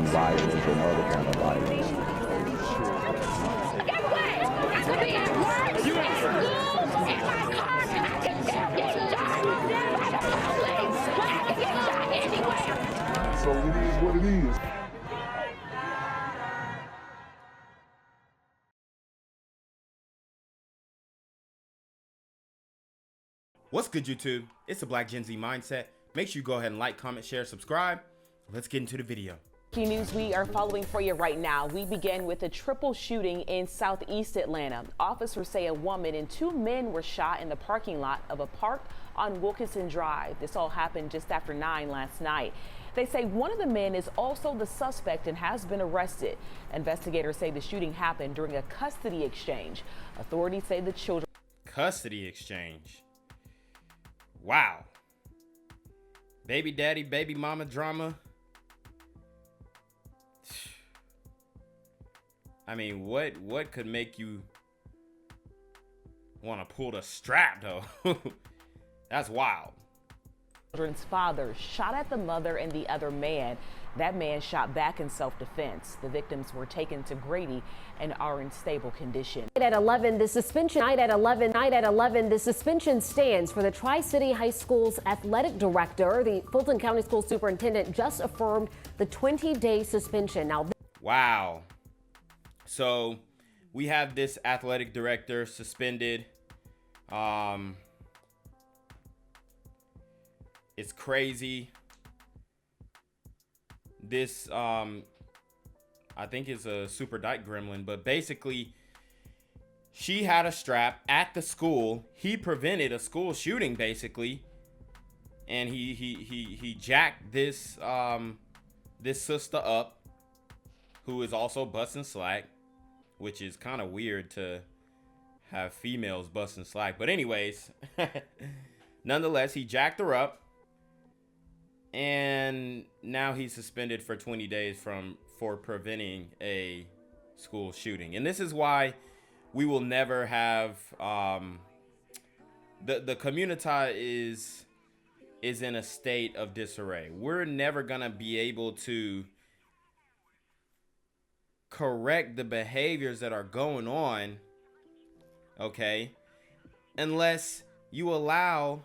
violence and other kind of violence. Get away! I could be at work, at school, in my car, I can still get shot by the police, but I can get shot anywhere. So it is what it is. What's good, YouTube? It's the Black Gen Z Mindset. Make sure you go ahead and like, comment, share, subscribe. Let's get into the video. Key news we are following for you right now. We begin with a triple shooting in southeast Atlanta. Officers say a woman and two men were shot in the parking lot of a park on Wilkinson Drive. This all happened just after 9 last night. They say one of the men is also the suspect and has been arrested. Investigators say the shooting happened during a custody exchange. Authorities say the children. Custody exchange. Wow. Baby daddy, baby mama drama. I mean, what could make you want to pull the strap, though? That's wild. Children's father shot at the mother and the other man. That man shot back in self-defense. The victims were taken to Grady and are in stable condition. At 11, the suspension the suspension stands for the Tri-City High School's athletic director. The Fulton County School Superintendent just affirmed the 20-day suspension. Now, wow. So we have this athletic director suspended. It's crazy. This, I think is a super dyke gremlin, but basically she had a strap at the school. He prevented a school shooting basically. And he jacked this, this sister up, who is also busting slack, which is kind of weird to have females busting slack. But anyways, nonetheless, he jacked her up. And now he's suspended for 20 days for preventing a school shooting. And this is why we will never have the community is in a state of disarray. We're never gonna be able to correct the behaviors that are going on, okay, unless you allow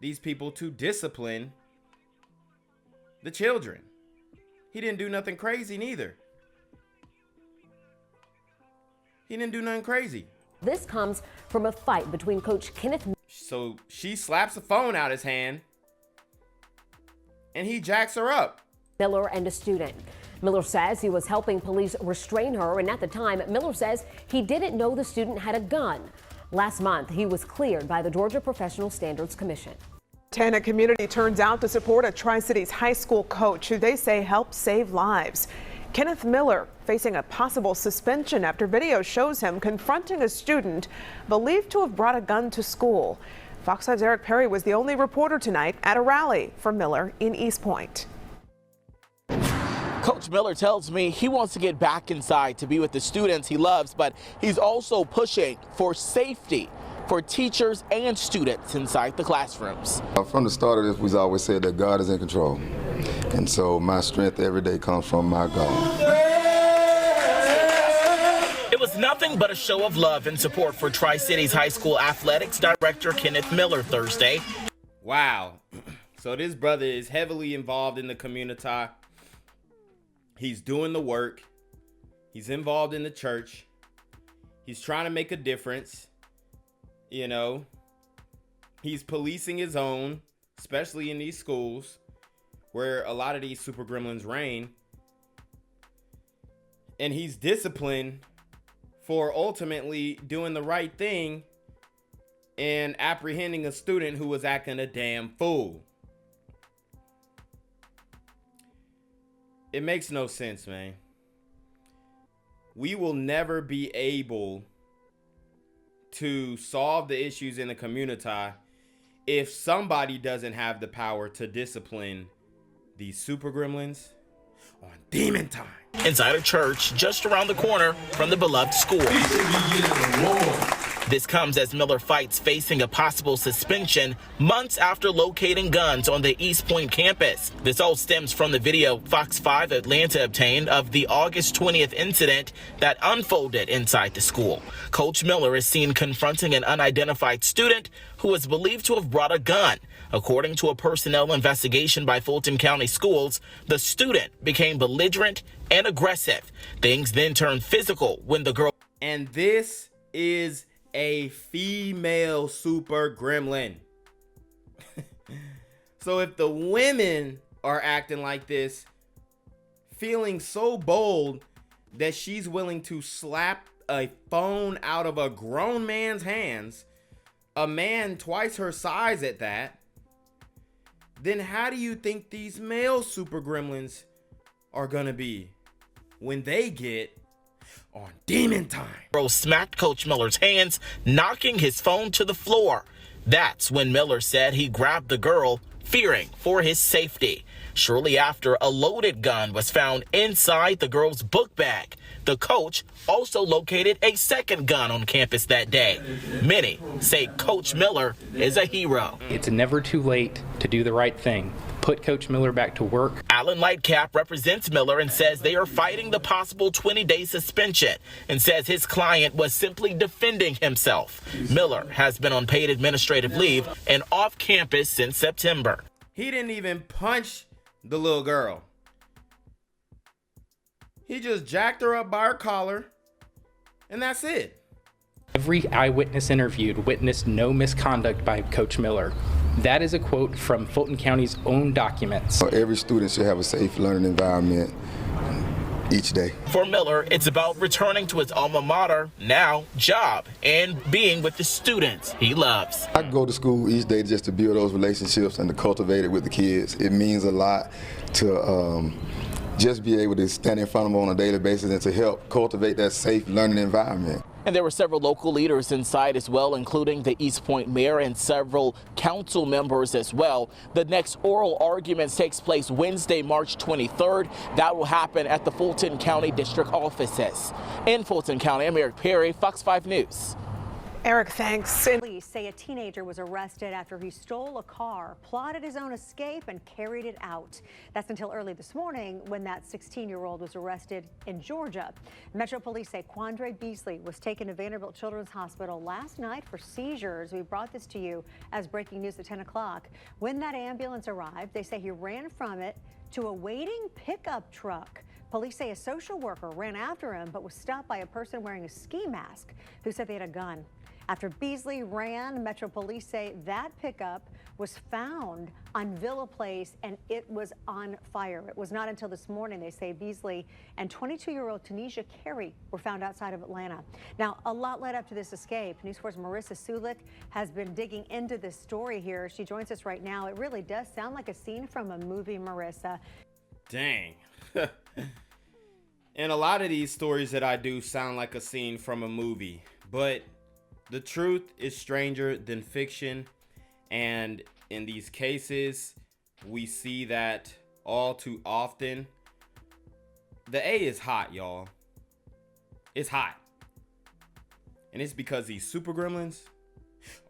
these people to discipline the children. He didn't do nothing crazy neither. He didn't do nothing crazy. this comes from a fight between Coach Kenneth. So she slaps the phone out his hand and he jacks her up. Miller and a student. Miller says he was helping police restrain her, and at the time, Miller says he didn't know the student had a gun. Last month, he was cleared by the Georgia Professional Standards Commission. Tana community turns out to support a Tri-Cities high school coach who they say helped save lives. Kenneth Miller facing a possible suspension after video shows him confronting a student believed to have brought a gun to school. Fox 5's Eric Perry was the only reporter tonight at a rally for Miller in East Point. Coach Miller tells me he wants to get back inside to be with the students he loves, but he's also pushing for safety for teachers and students inside the classrooms. From the start of this, we've always said that God is in control. And so my strength every day comes from my God. It was nothing but a show of love and support for Tri-Cities High School Athletics Director Kenneth Miller Thursday. Wow. So this brother is heavily involved in the community. He's doing the work. He's involved in the church. He's trying to make a difference. You know, he's policing his own, especially in these schools where a lot of these super gremlins reign. And he's disciplined for ultimately doing the right thing and apprehending a student who was acting a damn fool. It makes no sense, man. We will never be able to solve the issues in the community if somebody doesn't have the power to discipline these super gremlins on demon time. Inside a church just around the corner from the beloved school. This comes as Miller fights facing a possible suspension months after locating guns on the East Point campus. This all stems from the video Fox 5 Atlanta obtained of the August 20th incident that unfolded inside the school. Coach Miller is seen confronting an unidentified student who is believed to have brought a gun. According to a personnel investigation by Fulton County Schools, the student became belligerent and aggressive. Things then turned physical when the girl... And this is a female super gremlin. So if the women are acting like this, feeling so bold that she's willing to slap a phone out of a grown man's hands, a man twice her size at that, then how do you think these male super gremlins are gonna be when they get on demon time? Girl smacked Coach Miller's hands, knocking his phone to the floor. That's when Miller said he grabbed the girl, fearing for his safety. Shortly after, a loaded gun was found inside the girl's book bag. The coach also located a second gun on campus that day. Many say Coach Miller is a hero. It's never too late to do the right thing. Put Coach Miller back to work. Alan Lightcap represents Miller and says they are fighting the possible 20-day suspension and says his client was simply defending himself. Miller has been on paid administrative leave and off campus since September. He didn't even punch the little girl. He just jacked her up by her collar, and that's it. Every eyewitness interviewed witnessed no misconduct by Coach Miller. That is a quote from Fulton County's own documents. Every student should have a safe learning environment each day. For Miller, it's about returning to his alma mater, now job, and being with the students he loves. I go to school each day just to build those relationships and to cultivate it with the kids. It means a lot to just be able to stand in front of them on a daily basis and to help cultivate that safe learning environment. And there were several local leaders inside as well, including the East Point mayor and several council members as well. The next oral arguments takes place Wednesday, March 23rd. That will happen at the Fulton County District offices. In Fulton County, I'm Eric Perry, Fox 5 News. Eric, thanks. Police say a teenager was arrested after he stole a car, plotted his own escape, and carried it out. That's until early this morning when that 16-year-old was arrested in Georgia. Metro Police say Quandre Beasley was taken to Vanderbilt Children's Hospital last night for seizures. We brought this to you as breaking news at 10 o'clock. When that ambulance arrived, they say he ran from it to a waiting pickup truck. Police say a social worker ran after him but was stopped by a person wearing a ski mask who said they had a gun. After Beasley ran, Metro Police say that pickup was found on Villa Place and it was on fire. It was not until this morning, they say, Beasley and 22-year-old Tanisha Carey were found outside of Atlanta. Now, a lot led up to this escape. News 4's Marissa Sulik has been digging into this story here. She joins us right now. It really does sound like a scene from a movie, Marissa. Dang. And a lot of these stories that I do sound like a scene from a movie, but the truth is stranger than fiction, and in these cases, we see that all too often. The A is hot, y'all. It's hot. And it's because these super gremlins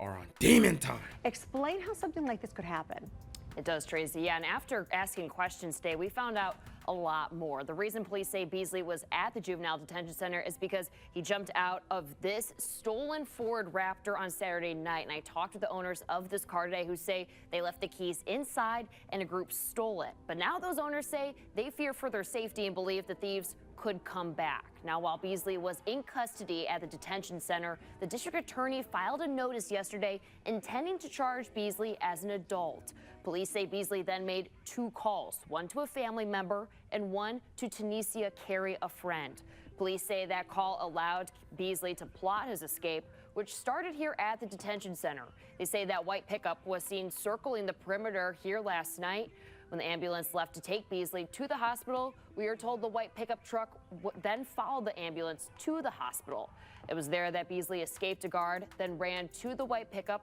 are on demon time. Explain how something like this could happen. It does, Tracy. Yeah, and after asking questions today, we found out a lot more. The reason police say Beasley was at the juvenile detention center is because he jumped out of this stolen Ford Raptor on Saturday night. And I talked to the owners of this car today who say they left the keys inside and a group stole it. But now those owners say they fear for their safety and believe the thieves could come back. Now, while Beasley was in custody at the detention center, the district attorney filed a notice yesterday intending to charge Beasley as an adult. Police say Beasley then made 2 calls, one to a family member and one to Tanisha Carey, a friend. Police say that call allowed Beasley to plot his escape, which started here at the detention center. They say that white pickup was seen circling the perimeter here last night. When the ambulance left to take Beasley to the hospital, we are told the white pickup truck then followed the ambulance to the hospital. It was there that Beasley escaped a guard, then ran to the white pickup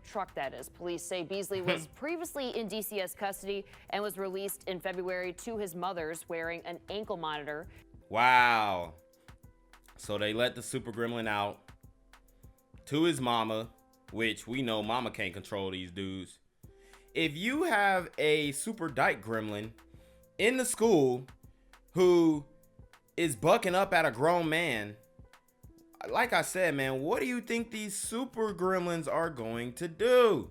truck, that is. Police say Beasley was previously in DCS custody and was released in February to his mother's wearing an ankle monitor. Wow. So they let the super gremlin out. to his mama, which we know mama can't control these dudes. If you have a super dyke gremlin in the school who is bucking up at a grown man, like I said, man, what do you think these super gremlins are going to do?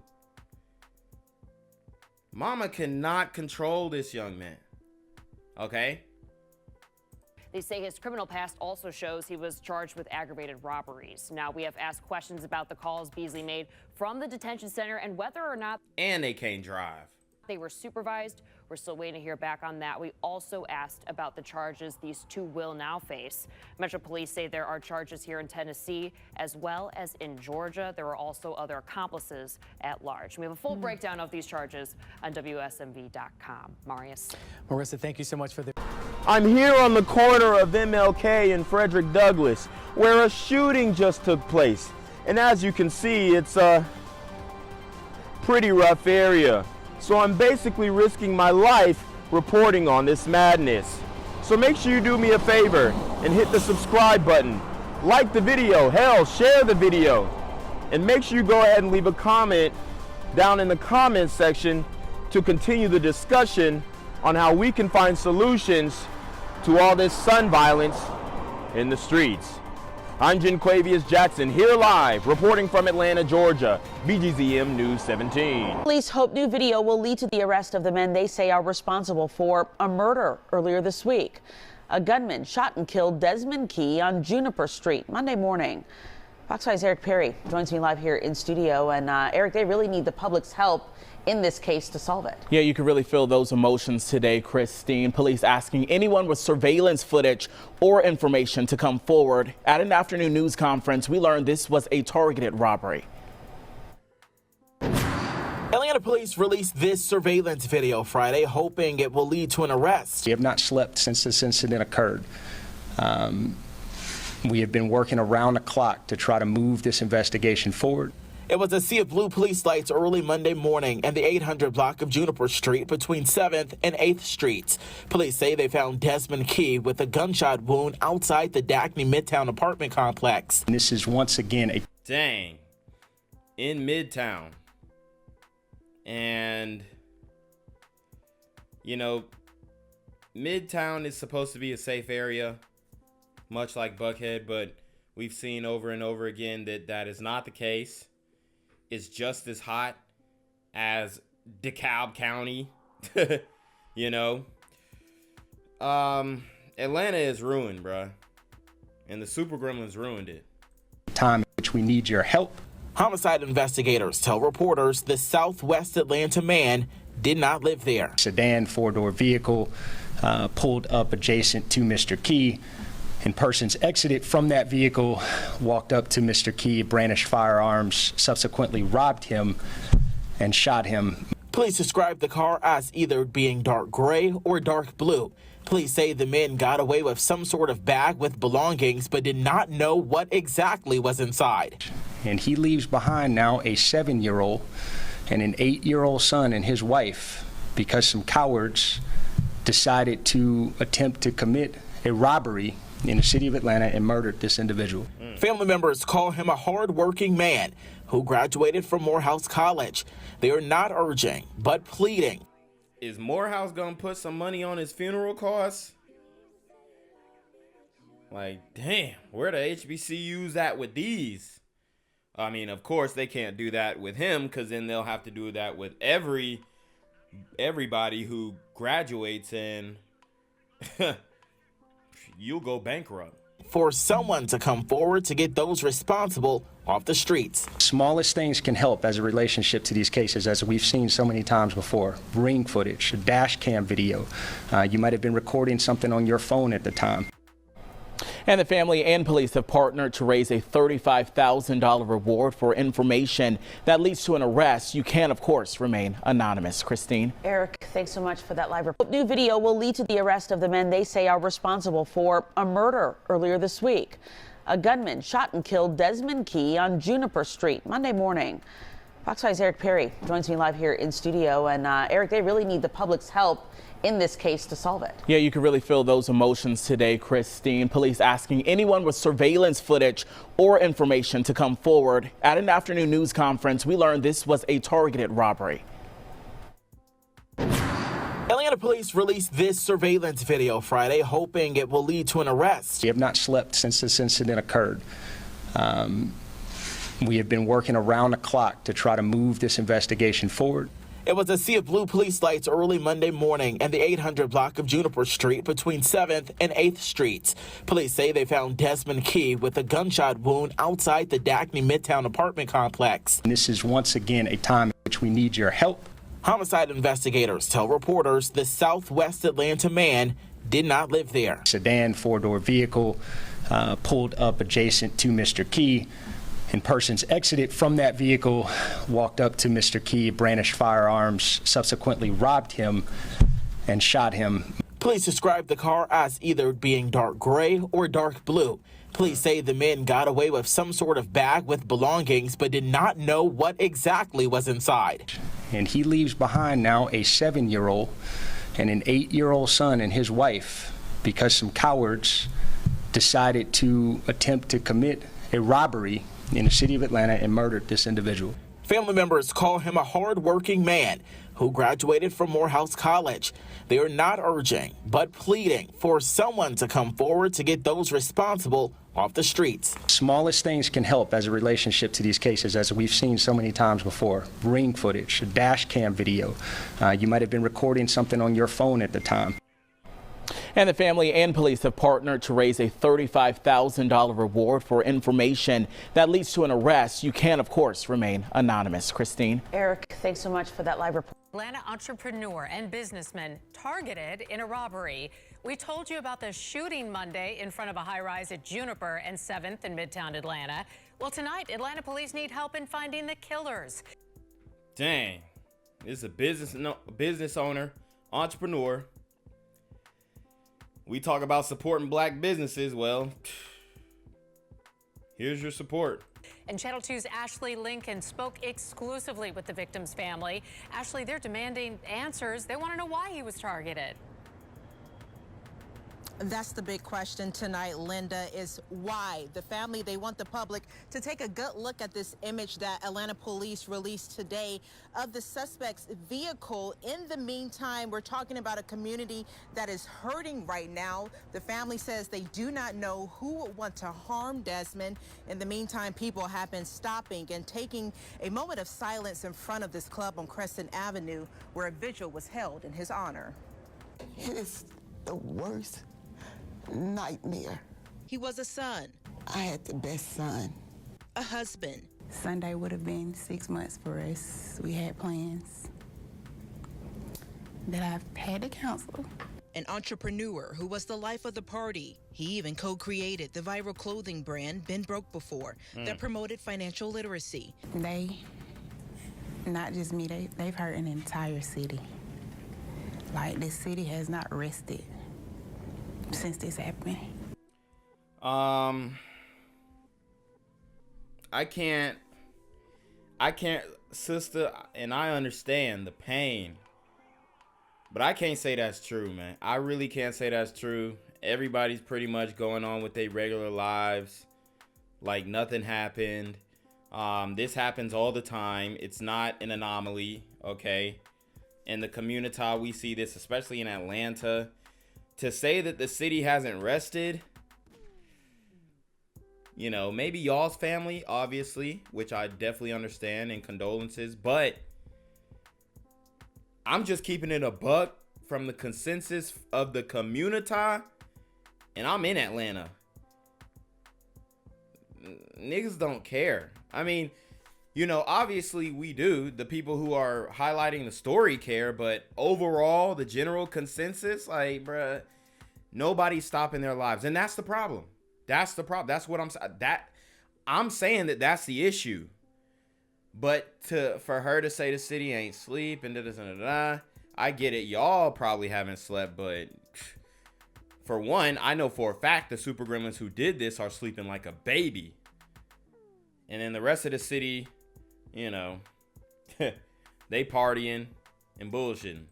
Mama cannot control this young man. Okay? They say his criminal past also shows he was charged with aggravated robberies. Now, we have asked questions about the calls Beasley made from the detention center and whether or not And they can't drive. they were supervised. We're still waiting to hear back on that. We also asked about the charges these two will now face. Metro Police say there are charges here in Tennessee as well as in Georgia. There are also other accomplices at large. We have a full breakdown of these charges on WSMV.com. Marius. Marissa, thank you so much for the... I'm here on the corner of MLK and Frederick Douglass, where a shooting just took place. And as you can see, it's a pretty rough area. So I'm basically risking my life reporting on this madness. So make sure you do me a favor and hit the subscribe button. Like the video, hell, share the video. And make sure you go ahead and leave a comment down in the comments section to continue the discussion on how we can find solutions to all this son violence in the streets. I'm Jenquavius Jackson, here live, reporting from Atlanta, Georgia, BGZM News 17. Police hope new video will lead to the arrest of the men they say are responsible for a murder earlier this week. A gunman shot and killed Desmond Key on Juniper Street Monday morning. Fox 5's Eric Perry joins me live here in studio. And Eric, they really need the public's help in this case to solve it. Yeah, you can really feel those emotions today, Christine. Police asking anyone with surveillance footage or information to come forward. At an afternoon news conference, we learned this was a targeted robbery. Atlanta police released this surveillance video Friday, hoping it will lead to an arrest. We have not slept since this incident occurred. We have been working around the clock to try to move this investigation forward. It was a sea of blue police lights early Monday morning in the 800 block of Juniper Street between 7th and 8th Streets. Police say they found Desmond Key with a gunshot wound outside the Dackney Midtown apartment complex. And this is once again a... Dang. In Midtown. And, you know, Midtown is supposed to be a safe area, much like Buckhead, but we've seen over and over again that that is not the case. It's just as hot as DeKalb County, you know. Atlanta is ruined, bruh. And the Super Gremlins ruined it. Time in which we need your help. Homicide investigators tell reporters the Southwest Atlanta man did not live there. Sedan four-door vehicle pulled up adjacent to Mr. Key, and persons exited from that vehicle, walked up to Mr. Key, brandished firearms, subsequently robbed him and shot him. Police described the car as either being dark gray or dark blue. Police say the men got away with some sort of bag with belongings, but did not know what exactly was inside. And he leaves behind now a 7-year-old and an 8-year-old son and his wife because some cowards decided to attempt to commit a robbery in the city of Atlanta and murdered this individual. Family members call him a hard-working man who graduated from Morehouse College. They are not urging, but pleading. Is Morehouse gonna put some money on his funeral costs? Like, damn, where the HBCUs at with these? I mean, of course, they can't do that with him because then they'll have to do that with everybody who graduates, and you'll go bankrupt. For someone to come forward to get those responsible off the streets. Smallest things can help as a relationship to these cases, as we've seen so many times before. Ring footage, a dash cam video. You might have been recording something on your phone at the time. And the family and police have partnered to raise a $35,000 reward for information that leads to an arrest. You can, of course, remain anonymous. Christine. Eric, thanks so much for that live report. New video will lead to the arrest of the men they say are responsible for a murder earlier this week. A gunman shot and killed Desmond Key on Juniper Street Monday morning. Fox 5's Eric Perry joins me live here in studio. And Eric, they really need the public's help in this case to solve it. Yeah, you can really feel those emotions today, Christine. Police asking anyone with surveillance footage or information to come forward. At an afternoon news conference, we learned this was a targeted robbery. Atlanta police released this surveillance video Friday, hoping it will lead to an arrest. We have not slept since this incident occurred. We have been working around the clock to try to move this investigation forward. It was a sea of blue police lights early Monday morning in the 800 block of Juniper Street between 7th and 8th Streets. Police say they found Desmond Key with a gunshot wound outside the Daphne Midtown apartment complex. This is once again a time in which we need your help. Homicide investigators tell reporters the Southwest Atlanta man did not live there. Sedan four-door vehicle pulled up adjacent to Mr. Key, and persons exited from that vehicle, walked up to Mr. Key, brandished firearms, subsequently robbed him and shot him. Police described the car as either being dark gray or dark blue. Police say the men got away with some sort of bag with belongings, but did not know what exactly was inside. And he leaves behind now a 7-year-old and an 8-year-old son and his wife because some cowards decided to attempt to commit a robbery in the city of Atlanta and murdered this individual. Family members call him a hard-working man who graduated from Morehouse College. They are not urging, but pleading for someone to come forward to get those responsible off the streets. Smallest things can help as a relationship to these cases, as we've seen so many times before. Ring footage, a dash cam video. You might have been recording something on your phone at the time. And the family and police have partnered to raise a $35,000 reward for information that leads to an arrest. You can, of course, remain anonymous. Christine. Eric, thanks so much for that live report. Atlanta entrepreneur and businessman targeted in a robbery. We told you about the shooting Monday in front of a high-rise at Juniper and 7th in Midtown Atlanta. Well, tonight, Atlanta police need help in finding the killers. Dang. This is a business owner, entrepreneur. We talk about supporting black businesses. Well, here's your support. And Channel 2's Ashley Lincoln spoke exclusively with the victim's family. Ashley, they're demanding answers. They want to know why he was targeted. That's the big question tonight, Linda, is why. The family, they want the public to take a good look at this image that Atlanta police released today of the suspect's vehicle. In the meantime, we're talking about a community that is hurting right now. The family says they do not know who would want to harm Desmond. In the meantime, people have been stopping and taking a moment of silence in front of this club on Crescent Avenue, where a vigil was held in his honor. It is the worst nightmare. He was a son. I had the best son. A husband. Sunday would have been 6 months for us. We had plans that I've had to cancel. An entrepreneur who was the life of the party. He even co-created the viral clothing brand Been Broke Before that promoted financial literacy. They, not just me, they've hurt an entire city. Like, this city has not rested since this happened. I can't, sister, and I understand the pain, but I can't say that's true, man. I really can't say that's true. Everybody's pretty much going on with their regular lives like nothing happened. This happens all the time. It's not an anomaly, okay? In the community, we see this, especially in Atlanta. To say that the city hasn't rested, you know, maybe y'all's family, obviously, which I definitely understand, and condolences, but I'm just keeping it a buck from the consensus of the community, and I'm in Atlanta. Niggas don't care. I mean, you know, obviously we do. The people who are highlighting the story care, but overall, the general consensus, like, bruh, nobody's stopping their lives. And that's the problem. That's the problem. That's what I'm saying that that's the issue. But for her to say the city ain't sleep and da-da-da-da-da, I get it. Y'all probably haven't slept, but for one, I know for a fact the super gremlins who did this are sleeping like a baby. And then the rest of the city, you know, they partying and bullshitting.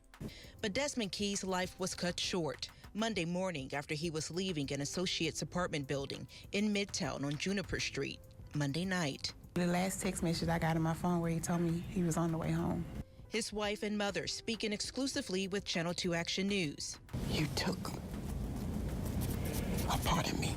But Desmond Key's life was cut short Monday morning after he was leaving an associate's apartment building in Midtown on Juniper Street Monday night. The last text message I got on my phone where he told me he was on the way home. His wife and mother speaking exclusively with Channel 2 Action News. You took a part of me.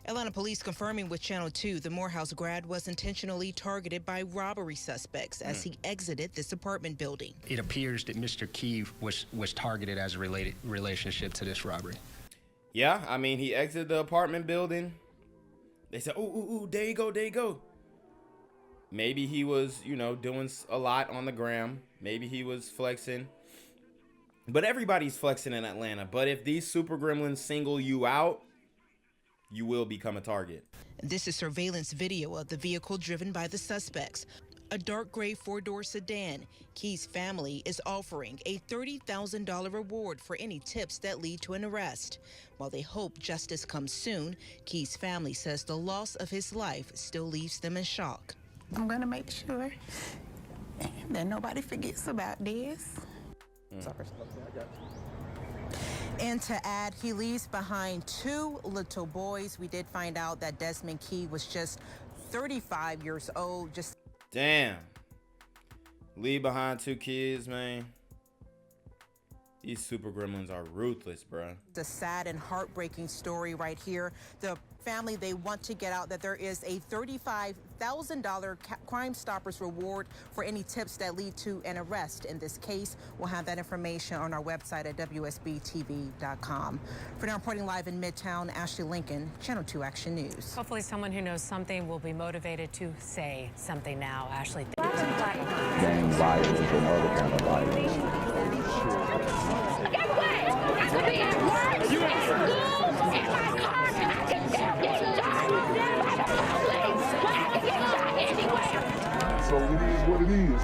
Atlanta police confirming with Channel 2 the Morehouse grad was intentionally targeted by robbery suspects as he exited this apartment building. It appears that Mr. Key was targeted as a relationship to this robbery. Yeah, I mean, he exited the apartment building. They said, ooh, there you go, there you go. Maybe he was, you know, doing a lot on the gram. Maybe he was flexing. But everybody's flexing in Atlanta. But if these super gremlins single you out, you will become a target. This is surveillance video of the vehicle driven by the suspects. A dark gray four-door sedan. Key's family is offering a $30,000 reward for any tips that lead to an arrest. While they hope justice comes soon, Key's family says the loss of his life still leaves them in shock. I'm gonna make sure that nobody forgets about this. And to add, he leaves behind 2 little boys. We did find out that Desmond Key was just 35 years old. Damn. Leave behind 2 kids, man. These super gremlins are ruthless, bro. It's a sad and heartbreaking story right here. The family, they want to get out that there is a $35,000 Crime Stoppers reward for any tips that lead to an arrest in this case. We'll have that information on our website at WSBTV.com. For now, reporting live in Midtown, Ashley Lincoln, Channel 2 Action News. Hopefully someone who knows something will be motivated to say something now. Ashley. Gang violence and other kind of violence. Guess what? I could be at work, at school, in my car, and I can still get shot by the police. I can get shot anywhere. So it is what it is.